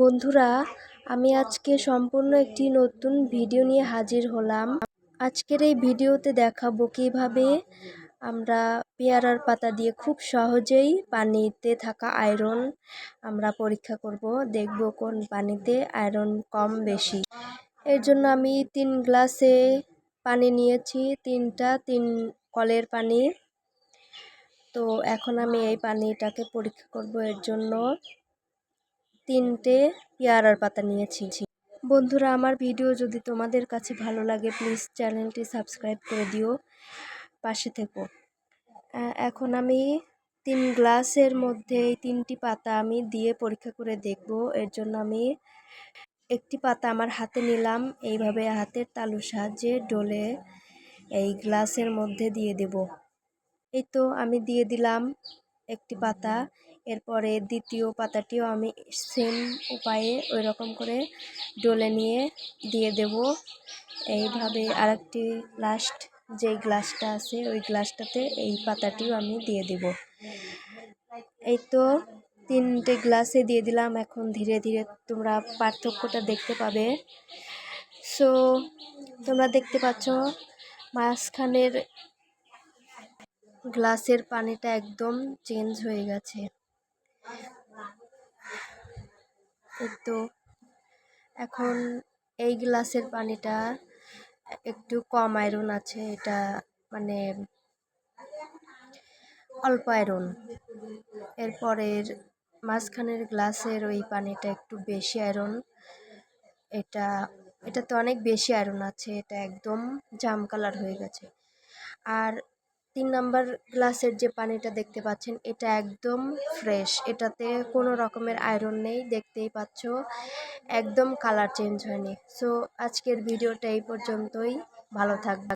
বন্ধুরা, আমি আজকে সম্পূর্ণ একটি নতুন ভিডিও নিয়ে হাজির হলাম। আজকের এই ভিডিওতে দেখাবো কিভাবে আমরা পেয়ারার পাতা দিয়ে খুব সহজেই পানিতে থাকা আয়রন আমরা পরীক্ষা করব। দেখব কোন পানিতে আয়রন কম বেশি। এর জন্য আমি 3 গ্লাসে পানি নিয়েছি, 3 কলের পানি। তো এখন আমি এই পানিটাকে পরীক্ষা করব। এর জন্য 3টে পেয়ারার পাতা নিয়েছি। বন্ধুরা, আমার ভিডিও যদি তোমাদের কাছে ভালো লাগে প্লিজ চ্যানেলটি সাবস্ক্রাইব করে দিও, পাশে থেকো। এখন আমি 3 গ্লাসের মধ্যে এই 3টি পাতা আমি দিয়ে পরীক্ষা করে দেখব। এর জন্য আমি একটি পাতা আমার হাতে নিলাম, এইভাবে হাতের তালুর সাহায্যে ডলে এই গ্লাসের মধ্যে দিয়ে দেব। এই তো আমি দিয়ে দিলাম একটি পাতা। এরপরে দ্বিতীয় পাতাটিও আমি সেম উপায়ে ওই রকম করে ডলে নিয়ে দিয়ে দেব। এইভাবে আরেকটি লাস্ট যে গ্লাসটা আছে ওই গ্লাসটাতে এই পাতাটিও আমি দিয়ে দেব। এই তো 3টে গ্লাসে দিয়ে দিলাম। এখন ধীরে ধীরে তোমরা পার্থক্যটা দেখতে পাবে। সো তোমরা দেখতে পাচ্ছ মাঝখানের গ্লাসের পানিটা একদম চেঞ্জ হয়ে গেছে। তো এখন এই গ্লাসের পানিটা একটু কম আয়রন আছে, এটা মানে অল্প আয়রন। এরপরের মাঝখানের গ্লাসের ওই পানিটা একটু বেশি আয়রন, এটাতে অনেক বেশি আয়রন আছে, এটা একদম জাম কালার হয়ে গেছে। আর 3 নাম্বার গ্লাসের যে পানিটা দেখতে পাচ্ছেন এটা একদম ফ্রেশ, এটাতে কোনো রকমের আয়রন নেই, দেখতেই পাচ্ছ একদম কালার চেঞ্জ হয়নি। সো আজকের ভিডিওটা এই পর্যন্তই, ভালো থাকবে।